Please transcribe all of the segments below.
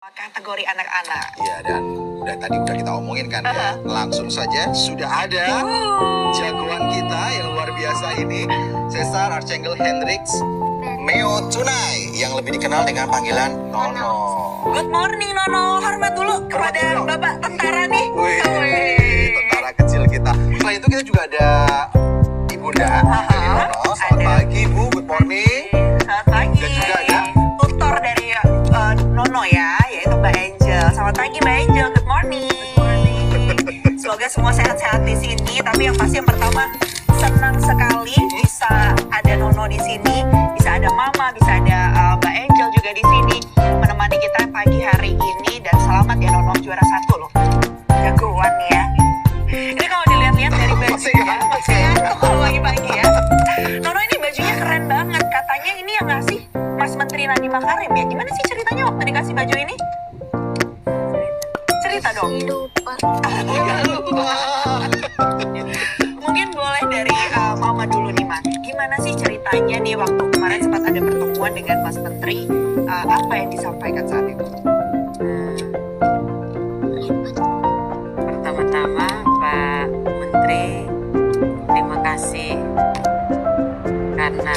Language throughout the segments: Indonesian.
Kategori anak-anak. Iya, dan udah kita omongin kan ya. Langsung saja sudah ada jagoan kita yang luar biasa ini, Cesar Archangel Hendrix Meo Tunai, yang lebih dikenal dengan panggilan Nono. Good morning Nono, hormat dulu kepada Bapak tentara nih. Wih, tentara kecil kita. Selain itu kita juga ada Ibunda dari Nono. Selamat pagi Bu, good morning. Selamat pagi. Dan juga ada tutor dari Nono ya, yaitu Mbak Angel. Selamat pagi Mbak Angel, good morning. Semoga semua sehat-sehat di sini. Tapi yang pasti yang pertama, senang sekali bisa ada Nono di sini, bisa ada Mama, bisa ada Mbak Angel juga di sini menemani kita pagi hari ini. Dan selamat ya Nono, juara 1 loh, jagoan ya. Ini kalau dilihat-lihat dari bajunya, masih ganteng kalau pagi-pagi ya. Nono ini bajunya keren banget. Katanya ini yang ngasih Mas Menteri Nadiem Makarim ya. Gimana sih ceritanya waktu dikasih baju ini? Cerita dong. Lupa. Jangan lupa. Mungkin boleh dari Mama dulu nih Ma. Gimana sih ceritanya nih waktu kemarin sempat ada pertemuan dengan Mas Menteri? Apa yang disampaikan saat itu? Pertama-tama Pak Menteri, terima kasih karena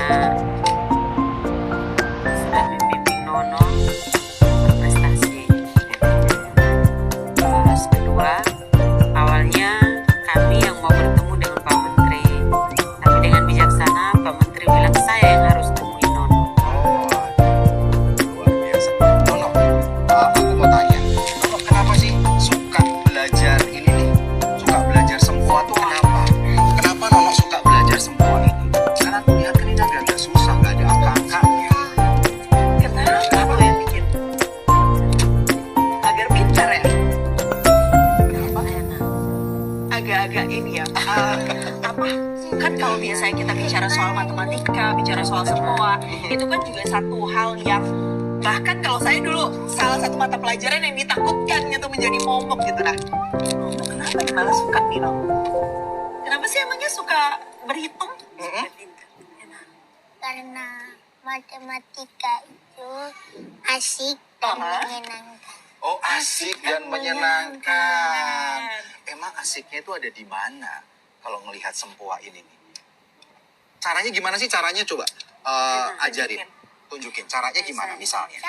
sudah membimbing Nono berprestasi. Terus kedua, awalnya kami yang mau bertemu dengan Pak Menteri, tapi dengan bijaksana Pak Menteri bilang saya yang harus temuin Nono. luar biasa. Nono, aku mau tanya, Nono kenapa sih suka belajar ini nih? Suka belajar semua tuh kenapa? Kenapa Nono suka belajar semua ini? Karena aku lihat kan ini agak susah, gak ada angka-angkanya. Kenapa yang bikin? Agar pintar ya? Kenapa? Agak-agak ini ya. Apa? Kan kalau biasanya kita bicara soal matematika, bicara soal semua, itu kan juga satu hal yang bahkan kalau saya dulu salah satu mata pelajaran yang ditakutkan gitu menjadi momok gitu. Nah, Nono kenapa nih malah suka nih Nono? Kenapa sih emangnya suka berhitung? Karena matematika itu asik dan menyenangkan. Oh, asik dan menyenangkan. Emang asiknya itu ada di mana kalau ngelihat sempoa ini nih? Caranya gimana sih caranya? Coba ajarin, tunjukin. Caranya gimana misalnya?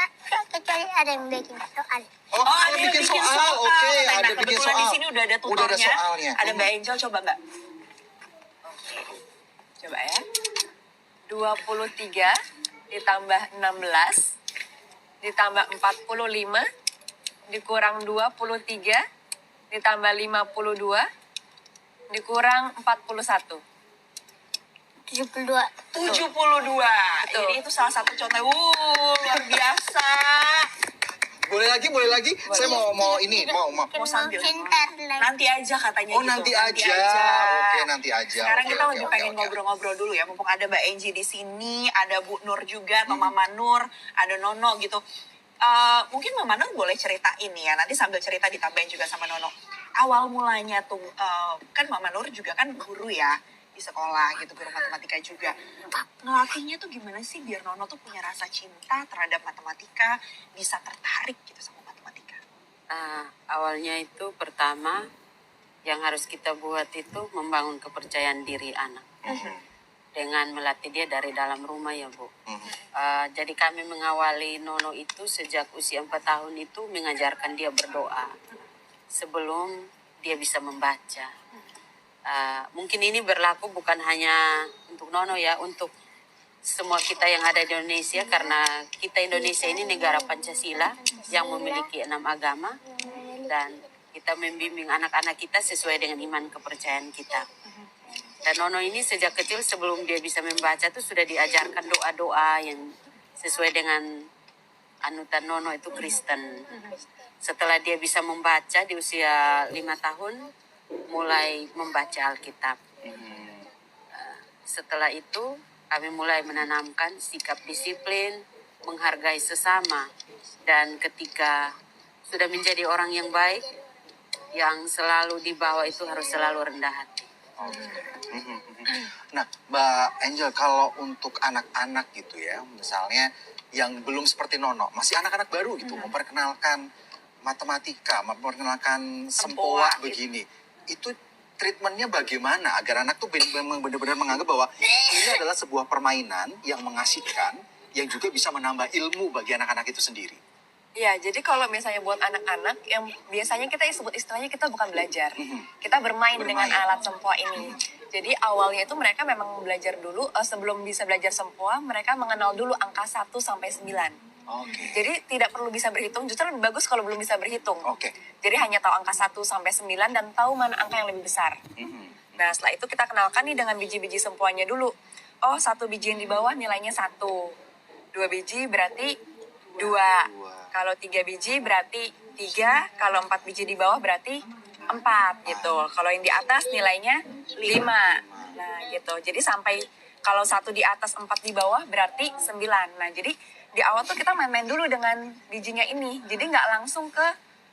Kecuali ada yang bikin soal. Oh, ada bikin soal. Oke, Nah, ada bikin kebetulan soal. di sini udah ada tutornya. Udah ada soalnya. Ada Mbak Angel, coba Mbak. Oke. Coba ya. 23 ditambah 16 ditambah 45 dikurang 23 ditambah 52 dikurang 41. 72. 72. Jadi itu salah satu contoh. Luar biasa. Boleh lagi? Saya mau ini, mau. Mau sambil. Sebentar lagi. Nanti aja katanya Oh, gitu. nanti aja. Oke, nanti aja. Sekarang Oke, kita oke, lagi oke, pengen oke. ngobrol-ngobrol dulu ya. Mumpung ada Mbak Angie di sini, ada Bu Nur juga, atau Mama Nur, ada Nono gitu. Mungkin Mama Nur boleh ceritain ya. Nanti sambil cerita ditambahin juga sama Nono. Awal mulanya tuh, kan Mama Nur juga kan guru ya di sekolah gitu, guru matematika juga. Ngelatihnya tuh gimana sih biar Nono tuh punya rasa cinta terhadap matematika, bisa tertarik gitu sama matematika? Awalnya itu pertama yang harus kita buat itu membangun kepercayaan diri anak dengan melatih dia dari dalam rumah ya Bu. Jadi kami mengawali Nono itu sejak usia 4 tahun itu mengajarkan dia berdoa sebelum dia bisa membaca. Mungkin ini berlaku bukan hanya untuk Nono ya, untuk semua kita yang ada di Indonesia, karena kita Indonesia ini negara Pancasila yang memiliki 6 agama, dan kita membimbing anak-anak kita sesuai dengan iman kepercayaan kita. Dan Nono ini sejak kecil sebelum dia bisa membaca tuh sudah diajarkan doa-doa yang sesuai dengan anutan Nono itu Kristen. Setelah dia bisa membaca di usia 5 tahun, mulai membaca Alkitab. Setelah itu kami mulai menanamkan sikap disiplin, menghargai sesama, dan ketika sudah menjadi orang yang baik, yang selalu di bawah itu harus selalu rendah hati. Nah, Mbak Angel, kalau untuk anak-anak gitu ya, misalnya yang belum seperti Nono, masih anak-anak baru gitu, memperkenalkan matematika, memperkenalkan sempoa Sempoa, begini. Itu treatmentnya bagaimana agar anak tuh memang benar-benar menganggap bahwa ini adalah sebuah permainan yang mengasihkan, yang juga bisa menambah ilmu bagi anak-anak itu sendiri. Ya, jadi kalau misalnya buat anak-anak yang biasanya kita sebut istilahnya kita bukan belajar. Kita bermain dengan alat sempoa ini. Jadi awalnya itu mereka memang belajar dulu, sebelum bisa belajar sempoa, mereka mengenal dulu angka 1 sampai 9. Oke. Jadi tidak perlu bisa berhitung, justru lebih bagus kalau belum bisa berhitung. Oke. Jadi hanya tahu angka 1 sampai 9 dan tahu mana angka yang lebih besar. Nah, setelah itu kita kenalkan nih dengan biji-biji sempoanya dulu. Oh, 1 biji yang di bawah nilainya 1. 2 biji berarti 2. Kalau 3 biji berarti 3. Kalau 4 biji di bawah berarti 4 gitu. Kalau yang di atas nilainya 5. Nah gitu. Jadi sampai kalau 1 di atas 4 di bawah berarti 9. Nah jadi di awal tuh kita main-main dulu dengan bijinya ini. Jadi nggak langsung ke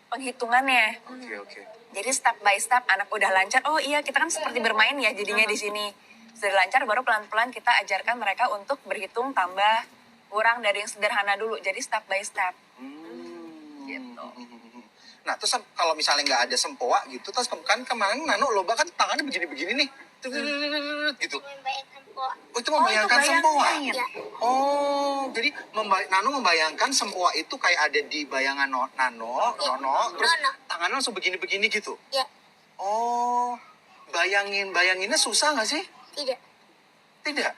penghitungannya. Oke. Jadi step by step anak udah lancar. Oh iya kita kan seperti bermain ya jadinya di sini. Sudah lancar baru pelan-pelan kita ajarkan mereka untuk berhitung tambah kurang dari yang sederhana dulu. Jadi step by step. Gitu. Nah, terus kalau misalnya nggak ada sempoa gitu, terus kan kemarin Nano lomba kan tangannya begini-begini nih. Gitu. Membayangkan poa. Oh, itu membayangkan sempoa. Iya. Oh, jadi Nano membayangkan sempoa itu kayak ada di bayangan Nono, terus Nono. tangannya langsung begini-begini gitu. Ya, Oh, bayanginnya susah nggak sih? tidak. Tidak.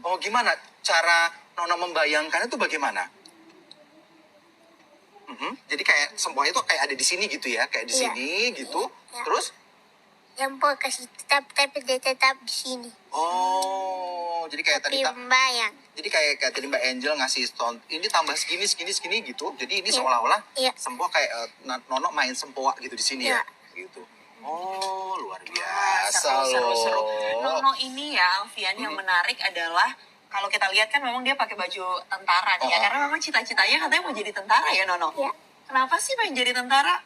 Oh, gimana cara Nono membayangkan itu bagaimana? Jadi kayak sempoa itu kayak ada di sini gitu ya, kayak di Iya. sini gitu. Iya. Terus, Yang poa kasih tapi dia tetap di sini. oh, jadi kayak tadi Tapi membayang. jadi kayak tadi Mbak Angel ngasih stone, ini tambah segini gitu. Jadi ini Iya. seolah-olah Iya. sempoa kayak Nono main sempoa gitu di sini ya, Iya. gitu. Oh, luar biasa Seru. loh. Nono ini ya, Alfian, yang menarik adalah kalau kita lihat kan memang dia pakai baju tentara nih ya, Oh. karena memang cita-citanya katanya mau jadi tentara ya Nono. Iya. Kenapa sih pengen jadi tentara?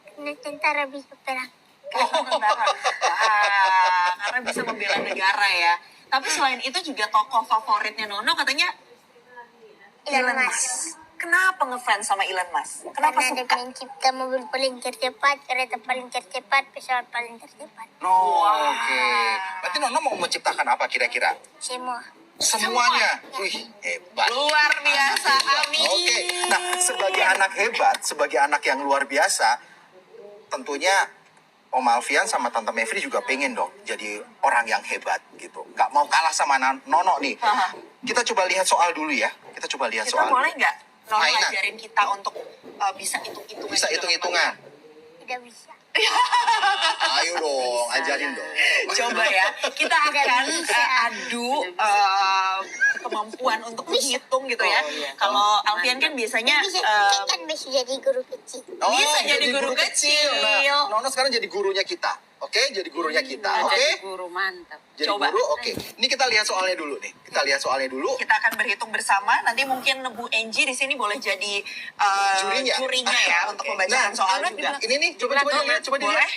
Karena tentara bisa perang. Karena tentara. Wah, karena bisa membela negara ya. Tapi selain itu juga tokoh favoritnya Nono katanya Elon Musk. Kenapa ngefans sama Elon Musk? Kenapa Karena dia suka? mencipta mobil paling tercepat, kereta paling tercepat, pesawat paling tercepat. No, oke. Berarti Nono mau menciptakan apa kira-kira? Semua. Semuanya. Wih, hebat. Luar biasa, amin. Oke. Nah, sebagai anak hebat, sebagai anak yang luar biasa, tentunya Om Alfian sama Tante Mevri juga pengen dong jadi orang yang hebat gitu. Nggak mau kalah sama Nono nih. Aha. Kita coba lihat soal dulu ya. Kita coba lihat Kita soal boleh dulu. nggak Nono Mainan. ajarin kita untuk bisa hitung-hitungan? Bisa juga? hitung-hitungan. Tidak bisa. Ayo dong, ajarin dong. Coba ya, kita akan bisa. adu kemampuan untuk menghitung gitu ya. Oh, iya. Kalau Alfian kan biasanya Bisa, kan bisa jadi guru kecil. Bisa jadi guru kecil. Nah, Nono sekarang jadi gurunya kita. Oke, jadi gurunya kita. Oke. Jadi guru mantap. Jadi Coba. guru, oke. Ini kita lihat soalnya dulu nih. Kita lihat soalnya dulu. kita akan berhitung bersama. Nanti mungkin Bu Enji di sini boleh jadi Jurinya. ya untuk membacakan Nah, soal juga. Ini nih, coba dilihat. Boleh?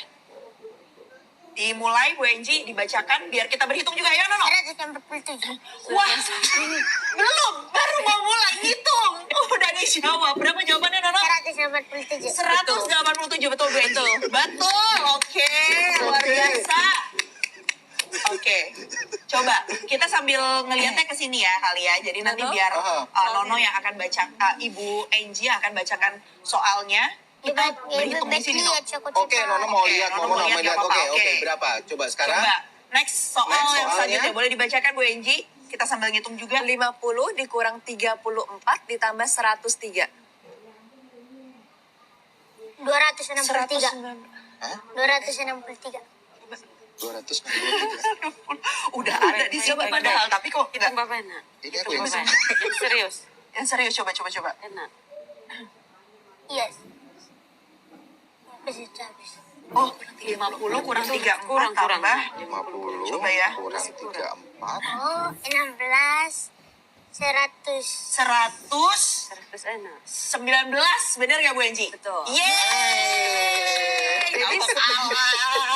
Dimulai Bu Enji dibacakan biar kita berhitung juga ya Nono. 147. Wah, belum, baru mau mulai ngitung. Udah dijawab. Berapa jawabannya Nono? 187. 187 betul Bu Enji. Betul. Oke, luar biasa. Oke, coba kita sambil ngelihatnya ke sini ya kali ya. Jadi nanti Nono? biar Aha. Nono yang akan baca, Ibu Enji akan bacakan soalnya. Kita berhitung di sini lihat Nono. coko Oke, Nono mau lihat, Nono mau lihat, lihat. nggak apa-apa, Oke, oke. berapa? Coba sekarang. Coba next soal Next yang soalnya. selanjutnya boleh dibacakan Bu Enji. Kita sambil ngitung juga. 50 dikurang 34 ditambah 103. 263. Hah? 263. 293. Udah ada di sini padahal, tapi kok Itu nggak. Bapak enak. Ini aku Itu yang Bapak enak. Yang serius. Yang serius, coba. Enak. Yes. Habis. Oh, 50 kurang 34 Kurang. tambah. 50 Coba ya. kurang 34. Oh, 16. 100. 119, Serius enak. bener gak Bu Enji? Betul. Yeay!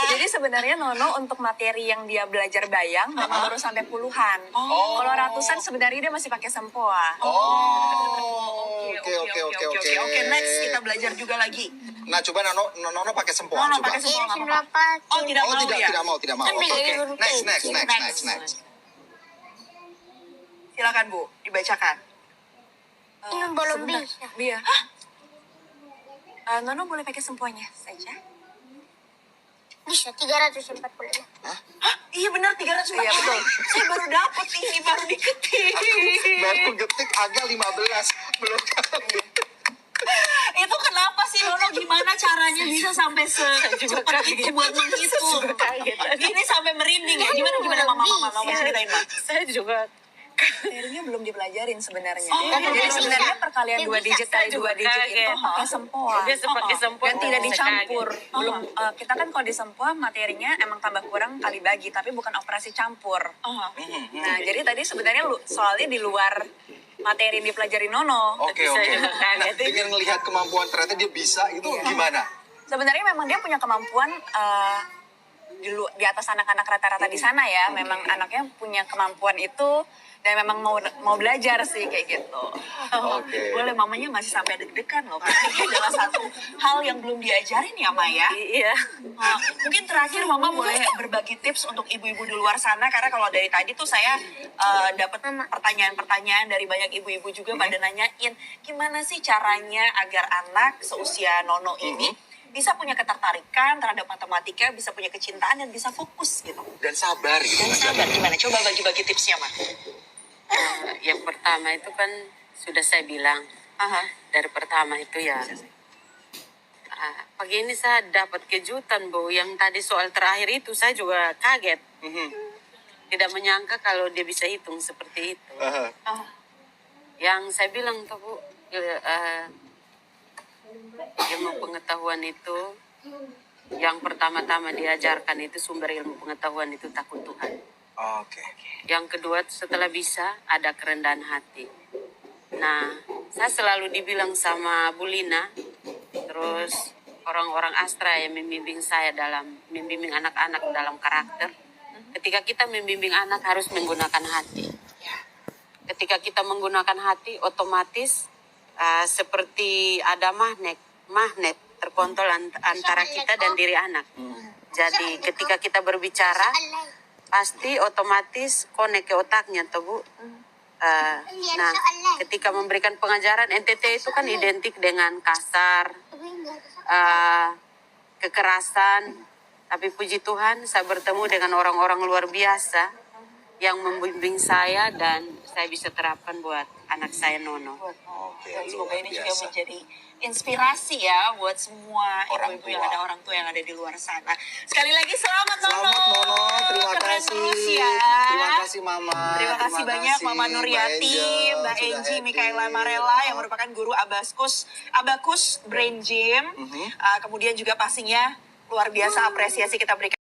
Jadi sebenarnya Nono untuk materi yang dia belajar bayang memang baru sampai puluhan. Kalau ratusan sebenarnya dia masih pakai sempoa. Oke, next kita belajar juga lagi. Nah, coba Nono pakai sempoa. Nono Coba. pakai sempoa nggak apa-apa. Berapa? Oh, tidak mau ya? Tidak mau. Kan Oke. belajar huruf Next. Silakan Bu, dibacakan. Ini belum bisa. Iya. Nono boleh pakai sempoanya saja. Bisa 345. Hah? Iya benar 300. Iya, betul. Saya baru dapat ini, baru diketik. Baru getik agak 15 belum kali. Itu kenapa sih Nono, gimana caranya bisa sampai secepat itu buat menghitung? Ini sampai merinding ya. Gimana mama ceritain Mama. Saya juga Materinya belum dipelajarin sebenarnya. Oh, Jadi iya. sebenarnya perkalian 2 digit kali 2 digit itu pakai sempoa. biasa pakai sempoa Dan tidak bisa dicampur. kaget. Belum kita kan kalau di sempoa materinya emang tambah kurang kali bagi, tapi bukan operasi campur. Nah, jadi tadi sebenarnya soalnya di luar materi yang dipelajari Nono. Oke. Saya juga Nah, kaget. dengan melihat kemampuan ternyata dia bisa itu Iya. gimana? Sebenarnya memang dia punya kemampuan di atas anak-anak rata-rata di sana ya. Memang anaknya punya kemampuan itu dan memang mau belajar sih kayak gitu. Oke. Boleh, mamanya masih sampai deg-degan loh. Karena ini adalah satu hal yang belum diajarin ya Maya. Iya. Mungkin terakhir Mama boleh berbagi tips untuk ibu-ibu di luar sana, karena kalau dari tadi tuh saya dapat pertanyaan-pertanyaan dari banyak ibu-ibu juga pada nanyain gimana sih caranya agar anak seusia Nono ini bisa punya ketertarikan terhadap matematika, bisa punya kecintaan dan bisa fokus gitu. Dan sabar gitu. Dan sabar gimana? Coba bagi-bagi tipsnya, Ma. Yang pertama itu kan sudah saya bilang. Dari pertama itu ya. Pagi ini saya dapat kejutan, Bu. Yang tadi soal terakhir itu saya juga kaget. Tidak menyangka kalau dia bisa hitung seperti itu. Yang saya bilang tuh, Bu, ilmu pengetahuan itu yang pertama-tama diajarkan itu sumber ilmu pengetahuan itu takut Tuhan. Oke. Yang kedua setelah bisa ada kerendahan hati. Nah, saya selalu dibilang sama Bu Lina, terus orang-orang Astra yang membimbing saya dalam membimbing anak-anak dalam karakter. Ketika kita membimbing anak harus menggunakan hati. Ketika kita menggunakan hati, otomatis seperti ada magnet terkontrol antara kita dan diri anak. Jadi ketika kita berbicara, pasti otomatis connect ke otaknya, toh Bu. Nah, ketika memberikan pengajaran, NTT itu kan identik dengan kasar, kekerasan. Tapi puji Tuhan, saya bertemu dengan orang-orang luar biasa yang membimbing saya dan saya bisa terapkan buat anak saya Nono. Oke. Dan semoga Luar ini juga biasa. menjadi inspirasi ya buat semua Orang ibu-ibu yang tua. ada orang tua yang ada di luar sana. Sekali lagi selamat Nono. Selamat Nono, terima Keren kasih. terus ya. Terima kasih Mama. Terima kasih banyak kasih, Mama Nuryati, Mbak sudah Enji, happy. Mikaela Marella yang merupakan guru Abakus Brain Gym. Kemudian juga pastinya luar biasa apresiasi kita berikan